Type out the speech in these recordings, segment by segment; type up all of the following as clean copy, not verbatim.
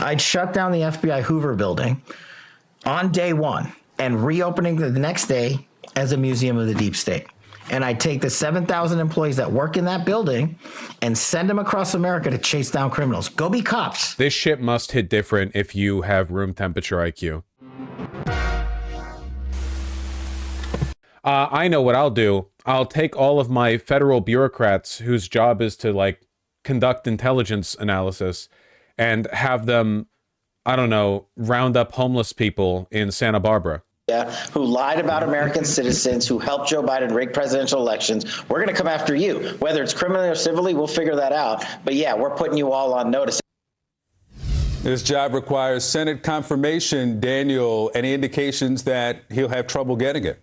I'd shut down the FBI Hoover building on day one and reopening the next day as a museum of the deep state. And I'd take the 7,000 employees that work in that building and send them across America to chase down criminals. Go be cops. This shit must hit different if you have room temperature IQ. I know what I'll do. I'll take all of my federal bureaucrats whose job is to, like, conduct intelligence analysis and have them, I don't know, round up homeless people in Santa Barbara. Who lied about American citizens, who helped Joe Biden rig presidential elections. We're going to come after you. Whether it's criminally or civilly, we'll figure that out. But yeah, we're putting you all on notice. This job requires Senate confirmation. Daniel, any indications that he'll have trouble getting it?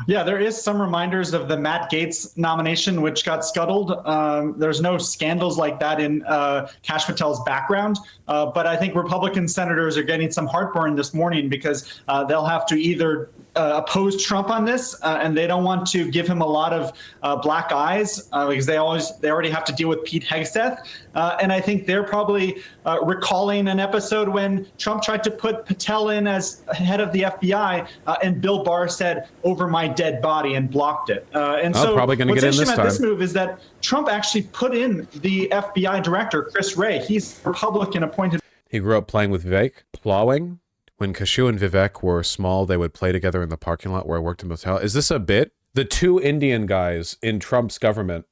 Yeah, there is some reminders of the Matt Gaetz nomination, which got scuttled. There's no scandals like that in Kash Patel's background. But I think Republican senators are getting some heartburn this morning because they'll have to either oppose Trump on this, and they don't want to give him a lot of black eyes because they already have to deal with Pete Hegseth. And I think they're probably recalling an episode when Trump tried to put Patel in as head of the FBI, and Bill Barr said, "Over my dead body," and blocked it. And so probably gonna what's get in interesting this about time. this move is that Trump actually put in the FBI director, Chris Wray. He's Republican appointed. He grew up playing with Vivek, plowing. When Kashu and Vivek were small, they would play together in the parking lot where I worked in the hotel. Is this a bit? The two Indian guys in Trump's government,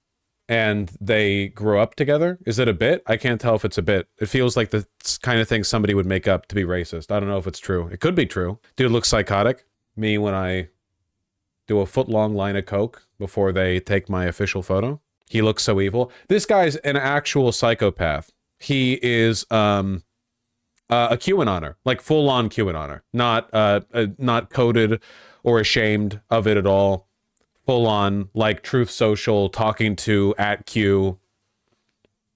and they grew up together? Is it a bit? I can't tell if it's a bit. It feels like the kind of thing somebody would make up to be racist. I don't know if it's true. It could be true. Dude looks psychotic. Me when I do a foot-long line of coke before they take my official photo. He looks so evil. This guy's an actual psychopath. He is a QAnoner, like full-on QAnoner, not coded or ashamed of it at all. Full-on, like Truth Social, talking to @Q,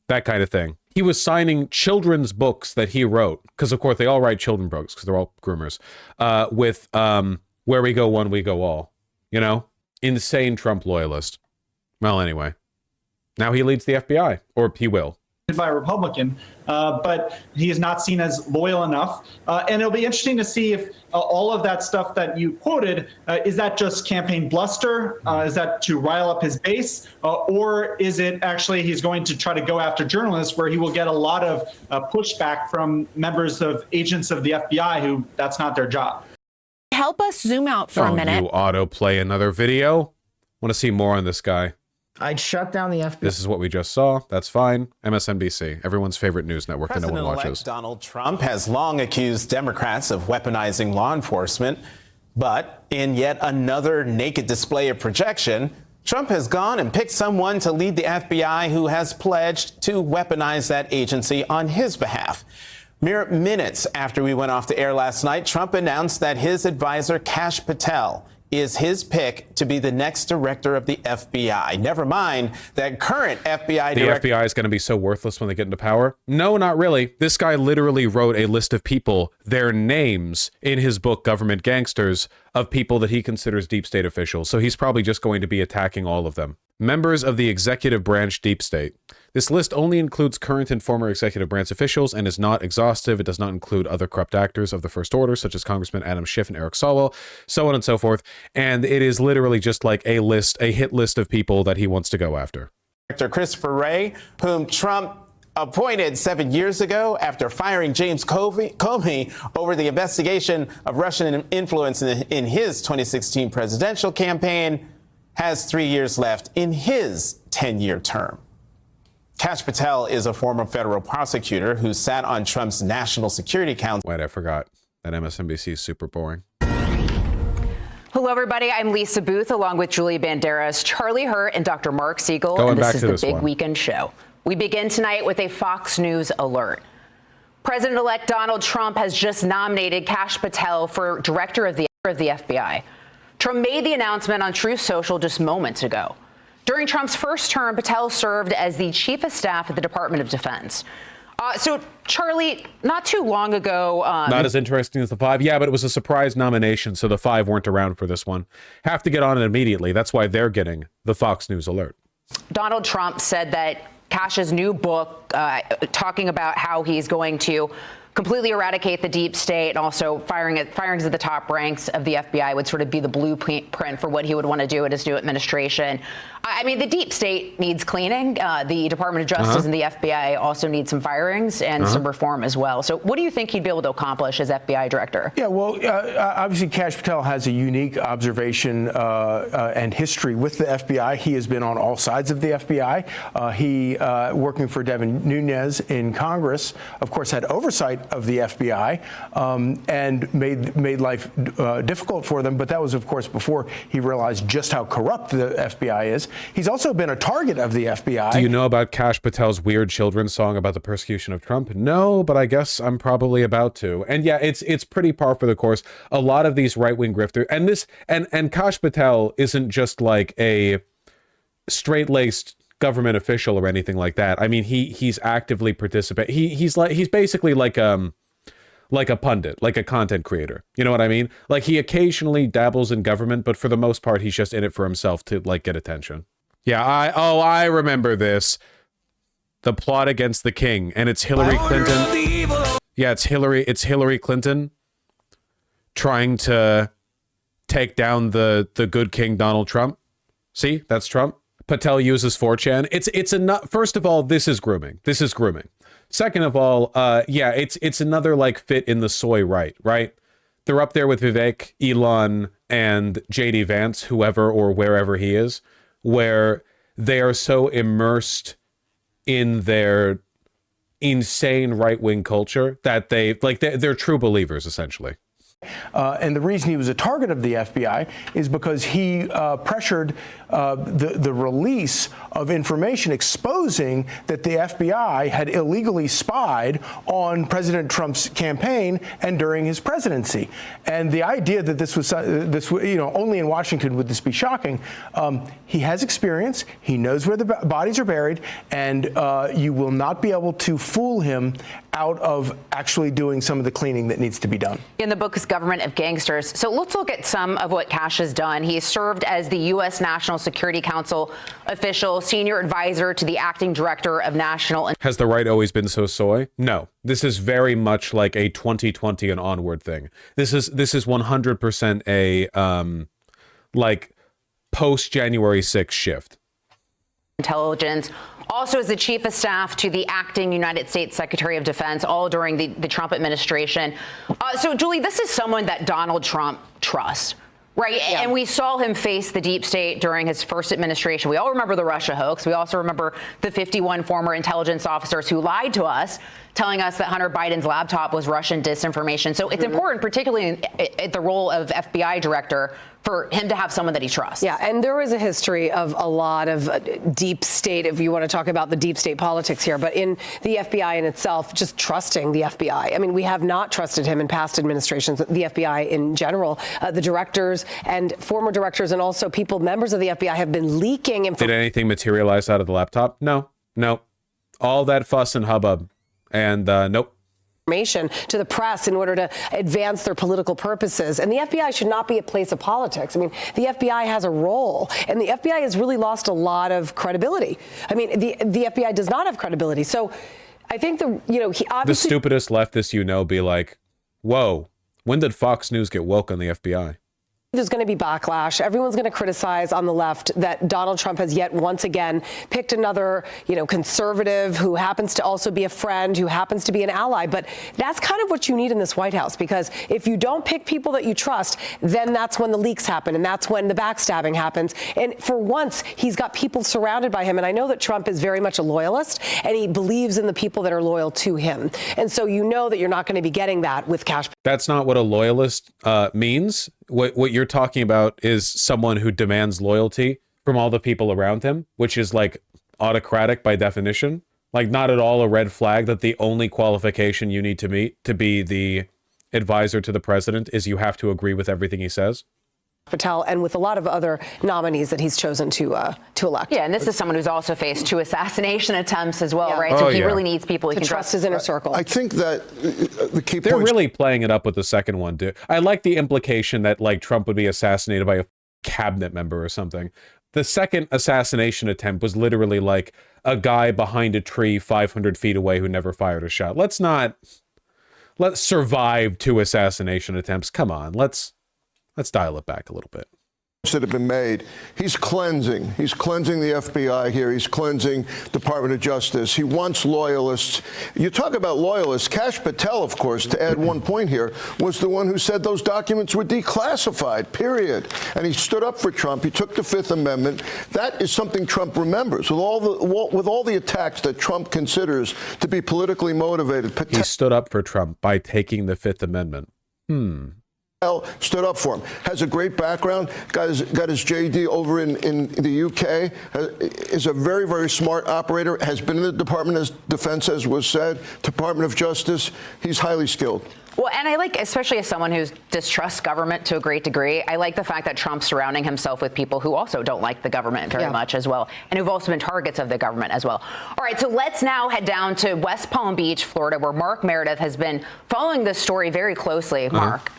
that kind of thing. He was signing children's books that he wrote, because of course they all write children's books, because they're all groomers, with "Where we go one, we go all." You know? Insane Trump loyalist. Well, anyway. Now he leads the FBI, or he will. By a Republican, but he is not seen as loyal enough. And it'll be interesting to see if all of that stuff that you quoted, is that just campaign bluster? Is that to rile up his base? Or is it actually he's going to try to go after journalists where he will get a lot of pushback from members of agents of the FBI who that's not their job? Help us zoom out for a minute. You autoplay another video? Want to see more on this guy? I'd shut down the FBI. This is what we just saw. That's fine. MSNBC, everyone's favorite news network that no one watches. President-elect Donald Trump has long accused Democrats of weaponizing law enforcement. But in yet another naked display of projection, Trump has gone and picked someone to lead the FBI who has pledged to weaponize that agency on his behalf. Mere minutes after we went off the air last night, Trump announced that his advisor, Kash Patel, is his pick to be the next director of the FBI. Never mind that current FBI director. The FBI is going to be so worthless when they get into power. No, not really. This guy literally wrote a list of people, their names, in his book, Government Gangsters, of people that he considers deep state officials. So he's probably just going to be attacking all of them. Members of the executive branch deep state. This list only includes current and former executive branch officials and is not exhaustive. It does not include other corrupt actors of the First Order, such as Congressman Adam Schiff and Eric Swalwell, so on and so forth. And it is literally just like a list, a hit list of people that he wants to go after. Director Christopher Wray, whom Trump appointed 7 years ago after firing James Comey over the investigation of Russian influence in his 2016 presidential campaign, has 3 years left in his 10-year term. Kash Patel is a former federal prosecutor who sat on Trump's National Security Council. Wait, I forgot that MSNBC is super boring. Hello, everybody. I'm Lisa Booth, along with Julie Banderas, Charlie Hurt, and Dr. Mark Siegel. Going and back this to is this the Big one. Weekend Show. We begin tonight with a Fox News alert. President-elect Donald Trump has just nominated Kash Patel for director of the FBI. Trump made the announcement on Truth Social just moments ago. During Trump's first term, Patel served as the chief of staff at the Department of Defense. So, Charlie, not too long ago... Not as interesting as the five. Yeah, but it was a surprise nomination, so the five weren't around for this one. Have to get on it immediately. That's why they're getting the Fox News alert. Donald Trump said that Kash's new book, talking about how he's going to completely eradicate the deep state, and also firings at the top ranks of the FBI would sort of be the blueprint for what he would want to do in his new administration. I mean, the deep state needs cleaning. The Department of Justice and the FBI also need some firings and some reform as well. So what do you think he'd be able to accomplish as FBI director? Yeah, well, obviously Kash Patel has a unique observation and history with the FBI. He has been on all sides of the FBI. He, working for Devin Nunes in Congress, of course, had oversight of the FBI and made life difficult for them. But that was, of course, before he realized just how corrupt the FBI is. He's also been a target of the FBI. Do you know about Kash Patel's weird children's song about the persecution of Trump? No, but I guess I'm probably about to. And yeah, it's pretty par for the course. A lot of these right-wing grifters, and Kash Patel isn't just like a straight-laced government official or anything like that. I mean, he's actively participating. He's basically like a pundit, like a content creator. You know what I mean? Like, he occasionally dabbles in government, but for the most part, he's just in it for himself to like get attention. Yeah, I remember this. The plot against the king, and it's Hillary Clinton. Yeah, it's Hillary Clinton trying to take down the good king Donald Trump. See, that's Trump. Patel uses 4chan. It's enough. First of all, this is grooming. Second of all, yeah, it's another like fit in the soy right? They're up there with Vivek, Elon, and JD Vance, whoever or wherever he is, where they are so immersed in their insane right-wing culture that they're true believers, essentially. And the reason he was a target of the FBI is because he pressured the release of information exposing that the FBI had illegally spied on President Trump's campaign and during his presidency. And the idea that this was only in Washington would this be shocking. He has experience. He knows where the bodies are buried, and you will not be able to fool him out of actually doing some of the cleaning that needs to be done. In the book is Government of Gangsters. So let's look at some of what Kash has done. He has served as the U.S. National Security Council official, senior advisor to the acting director of national. Has the right always been so soy? No. This is very much like a 2020 and onward thing. This is 100% a like post January 6th shift. Intelligence. Also as the chief of staff to the acting United States Secretary of Defense, all during the Trump administration. So, Julie, this is someone that Donald Trump trusts, right? Yeah. And we saw him face the deep state during his first administration. We all remember the Russia hoax. We also remember the 51 former intelligence officers who lied to us, telling us that Hunter Biden's laptop was Russian disinformation. So it's important, particularly at the role of FBI director, for him to have someone that he trusts. Yeah, and there is a history of a lot of deep state, if you want to talk about the deep state politics here, but in the FBI in itself, just trusting the FBI. I mean, we have not trusted him in past administrations, the FBI in general. The directors and former directors and also members of the FBI have been leaking information. Did anything materialize out of the laptop? No. All that fuss and hubbub. And nope. To the press in order to advance their political purposes. And the FBI should not be a place of politics. I mean, the FBI has a role, and the FBI has really lost a lot of credibility. I mean, the FBI does not have credibility. So I think he obviously... The stupidest leftists be like, whoa, when did Fox News get woke on the FBI? There's going to be backlash. Everyone's going to criticize on the left that Donald Trump has yet once again picked another, conservative who happens to also be a friend, who happens to be an ally. But that's kind of what you need in this White House, because if you don't pick people that you trust, then that's when the leaks happen, and that's when the backstabbing happens. And for once, he's got people surrounded by him. And I know that Trump is very much a loyalist, and he believes in the people that are loyal to him. And so you know that you're not going to be getting that with Kash. That's not what a loyalist means. What you're talking about is someone who demands loyalty from all the people around him, which is like autocratic by definition. Like, not at all a red flag that the only qualification you need to meet to be the advisor to the president is you have to agree with everything he says. Patel, and with a lot of other nominees that he's chosen to elect. Yeah, and this is someone who's also faced 2 assassination attempts as well, right? So he really needs people he can trust his inner circle. I think that the key They're really playing it up with the second one, too. I like the implication that, like, Trump would be assassinated by a cabinet member or something. The second assassination attempt was literally like a guy behind a tree 500 feet away who never fired a shot. Let's not let's survive 2 assassination attempts. Come on, let's dial it back a little bit. That have been made. He's cleansing. He's cleansing the FBI here. He's cleansing Department of Justice. He wants loyalists. You talk about loyalists. Kash Patel, of course, to add one point here, was the one who said those documents were declassified, period. And he stood up for Trump. He took the Fifth Amendment. That is something Trump remembers. With all the attacks that Trump considers to be politically motivated. He stood up for Trump by taking the Fifth Amendment. Stood up for him. Has a great background. Got his JD over in the UK. Is a very, very smart operator. Has been in the Department of Defense, as was said. Department of Justice. He's highly skilled. Well, and I like, especially as someone who distrusts government to a great degree, I like the fact that Trump's surrounding himself with people who also don't like the government very much as well, and who've also been targets of the government as well. All right, so let's now head down to West Palm Beach, Florida, where Mark Meredith has been following this story very closely. Mark.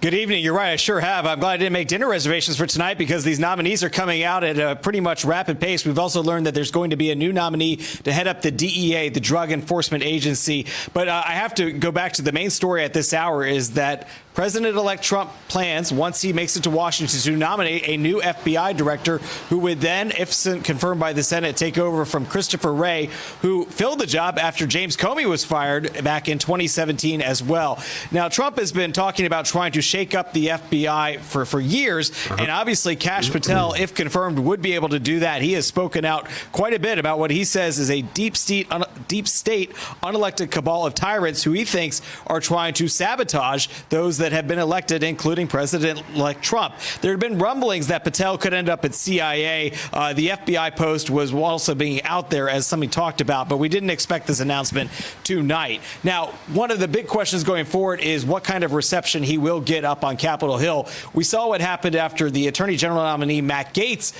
Good evening. You're right. I sure have. I'm glad I didn't make dinner reservations for tonight because these nominees are coming out at a pretty much rapid pace. We've also learned that there's going to be a new nominee to head up the DEA, the Drug Enforcement Agency. But I have to go back to the main story at this hour is that President-elect Trump plans, once he makes it to Washington, to nominate a new FBI director who would then, if confirmed by the Senate, take over from Christopher Wray, who filled the job after James Comey was fired back in 2017 as well. Now, Trump has been talking about trying to shake up the FBI for years, and obviously Kash Patel, if confirmed, would be able to do that. He has spoken out quite a bit about what he says is a deep state unelected cabal of tyrants who he thinks are trying to sabotage those that have been elected, including President-elect Trump. There have been rumblings that Patel could end up at CIA. The FBI post was also being out there as something talked about, but we didn't expect this announcement tonight. Now, one of the big questions going forward is what kind of reception he will get up on Capitol Hill. We saw what happened after the Attorney General nominee Matt Gaetz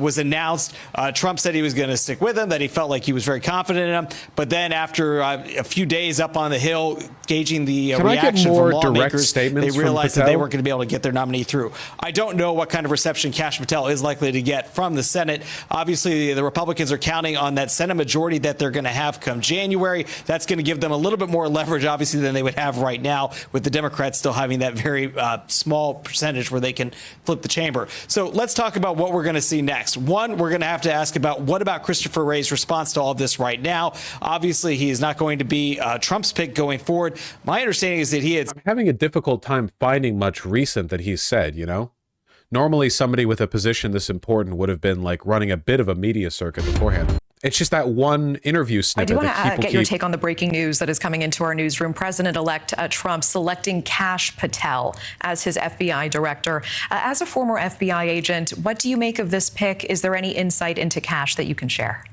was announced. Trump said he was going to stick with him, that he felt like he was very confident in him. But then after a few days up on the Hill, gauging the reaction from lawmakers, they realized that they weren't going to be able to get their nominee through. I don't know what kind of reception Kash Patel is likely to get from the Senate. Obviously, the Republicans are counting on that Senate majority that they're going to have come January. That's going to give them a little bit more leverage, obviously, than they would have right now, with the Democrats still having that very small percentage where they can flip the chamber. So let's talk about what we're going to see next. One, we're going to have to ask about what about Christopher Wray's response to all of this right now. Obviously, he is not going to be Trump's pick going forward. My understanding is that I'm having a difficult time finding much recent that he's said, you know? Normally somebody with a position this important would have been like running a bit of a media circuit beforehand. It's just that one interview snippet. I do want to get your take on the breaking news that is coming into our newsroom. President-elect Trump selecting Kash Patel as his FBI director. As a former FBI agent, what do you make of this pick? Is there any insight into Kash that you can share?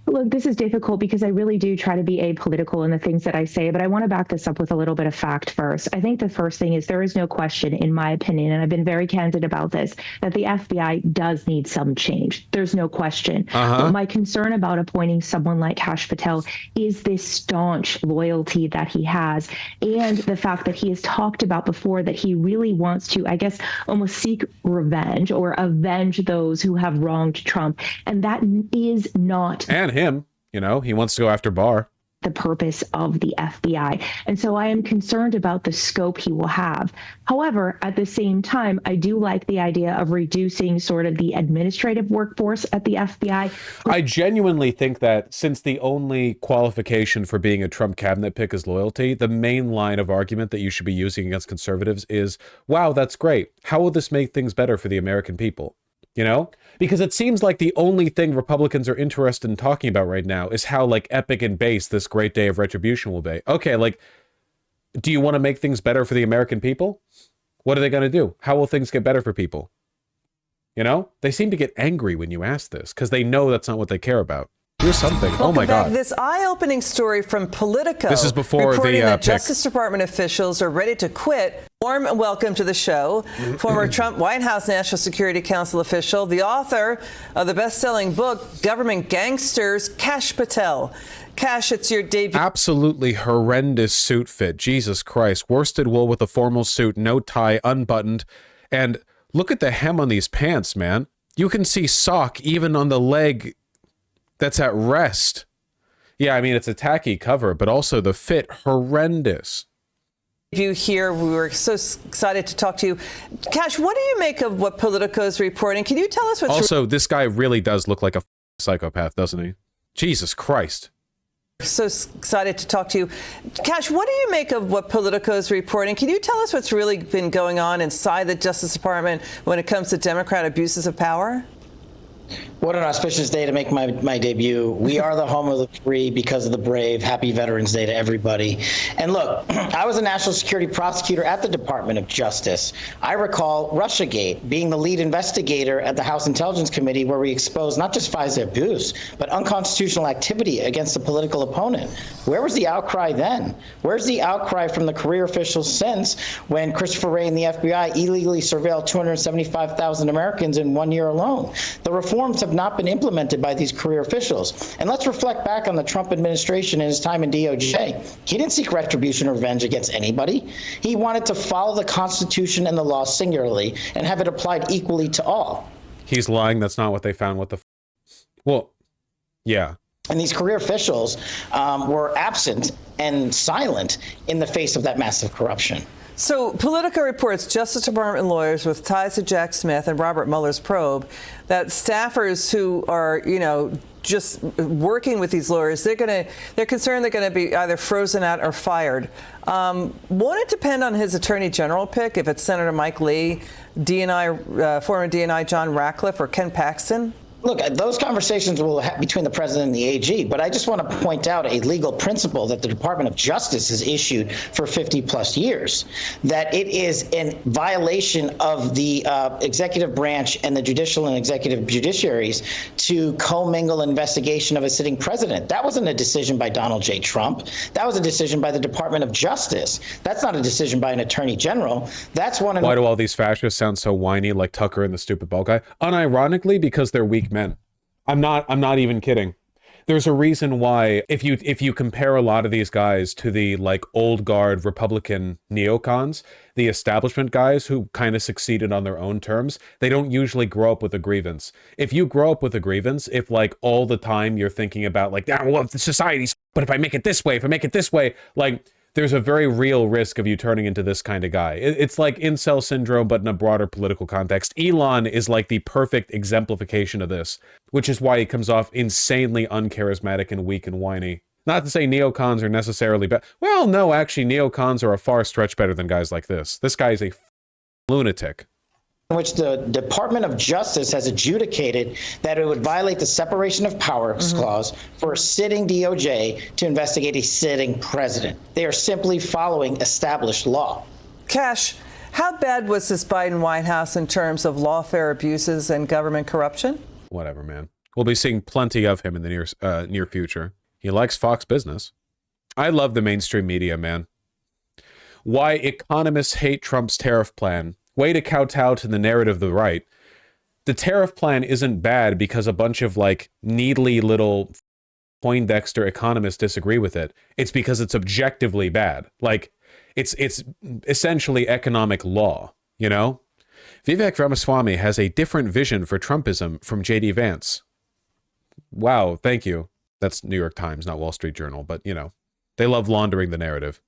Look, this is difficult because I really do try to be apolitical in the things that I say, but I want to back this up with a little bit of fact first. I think the first thing is there is no question, in my opinion, and I've been very candid about this, that the FBI does need some change. There's no question. But my concern about appointing someone like Kash Patel is this staunch loyalty that he has, and the fact that he has talked about before that he really wants to, I guess, almost seek revenge or avenge those who have wronged Trump. And that is not... And him, you know, he wants to go after Barr. The purpose of the FBI. And so I am concerned about the scope he will have. However, at the same time, I do like the idea of reducing sort of the administrative workforce at the FBI. I genuinely think that since the only qualification for being a Trump cabinet pick is loyalty, the main line of argument that you should be using against conservatives is, wow, that's great. How will this make things better for the American people? You know, because it seems like the only thing Republicans are interested in talking about right now is how like epic and base this great day of retribution will be. Okay, like, do you want to make things better for the American people? What are they going to do? How will things get better for people? You know, they seem to get angry when you ask this because they know that's not what they care about. Here's something. Oh my God. This eye-opening story from Politico. This is before reporting the that Justice Department officials are ready to quit. Warm welcome to the show. Former Trump White House National Security Council official, the author of the best-selling book, Government Gangsters, Kash Patel. Kash, it's your debut. Absolutely horrendous suit fit. Jesus Christ. Worsted wool with a formal suit, no tie, unbuttoned. And look at the hem on these pants, man. You can see sock even on the leg that's at rest. Yeah, I mean, it's a tacky cover, but also the fit, horrendous. You here, we were so excited to talk to you. Cash, what do you make of what Politico is reporting? Can you tell us what's... Also, this guy really does look like a psychopath, doesn't he? Jesus Christ. So excited to talk to you. Cash, what do you make of what Politico is reporting? Can you tell us what's really been going on inside the Justice Department when it comes to Democrat abuses of power? What an auspicious day to make my debut. We are the home of the free because of the brave. Happy Veterans Day to everybody. And look, I was a national security prosecutor at the Department of Justice. I recall Russiagate, being the lead investigator at the House Intelligence Committee, where we exposed not just FISA abuse, but unconstitutional activity against a political opponent. Where was the outcry then? Where's the outcry from the career officials since, when Christopher Wray and the FBI illegally surveilled 275,000 Americans in 1 year alone? The reforms have not been implemented by these career officials. And let's reflect back on the Trump administration and his time in DOJ. He didn't seek retribution or revenge against anybody. He wanted to follow the Constitution and the law singularly and have it applied equally to all. He's lying. That's not what they found. What the well, yeah. And these career officials were absent and silent in the face of that massive corruption. So Politico reports Justice Department lawyers with ties to Jack Smith and Robert Mueller's probe that staffers who are, just working with these lawyers, they're concerned they're going to be either frozen out or fired. Won't it depend on his attorney general pick, if it's Senator Mike Lee, former DNI John Ratcliffe, or Ken Paxton? Look, those conversations will have between the president and the AG, but I just want to point out a legal principle that the Department of Justice has issued for 50 plus years, that it is in violation of the executive branch and the judicial and executive judiciaries to commingle investigation of a sitting president. That wasn't a decision by Donald J. Trump. That was a decision by the Department of Justice. That's not a decision by an attorney general. That's one. Why do all these fascists sound so whiny, like Tucker and the stupid bald guy? Unironically, because they're weak men. I'm not even kidding. There's a reason why, if you compare a lot of these guys to the like old guard Republican neocons, the establishment guys who kind of succeeded on their own terms, they don't usually grow up with a grievance. If you grow up with a grievance, if like all the time you're thinking about like, well, the society's, but if I make it this way, like, there's a very real risk of you turning into this kind of guy. It's like incel syndrome, but in a broader political context. Elon is like the perfect exemplification of this, which is why he comes off insanely uncharismatic and weak and whiny. Not to say neocons are necessarily bad. Well, no, actually, neocons are a far stretch better than guys like this. This guy is a lunatic. In which the Department of Justice has adjudicated that it would violate the separation of powers clause for a sitting DOJ to investigate a sitting president. They are simply following established law. Cash, how bad was this Biden White House in terms of lawfare abuses and government corruption? Whatever, man. We'll be seeing plenty of him in the near future. He likes Fox Business. I love the mainstream media, man. Why economists hate Trump's tariff plan. Way to kowtow to the narrative of the right. The tariff plan isn't bad because a bunch of like needly little Poindexter economists disagree with it. It's because it's objectively bad. Like it's essentially economic law, you know? Vivek Ramaswamy has a different vision for Trumpism from J.D. Vance. Wow, thank you. That's New York Times, not Wall Street Journal, but you know, they love laundering the narrative.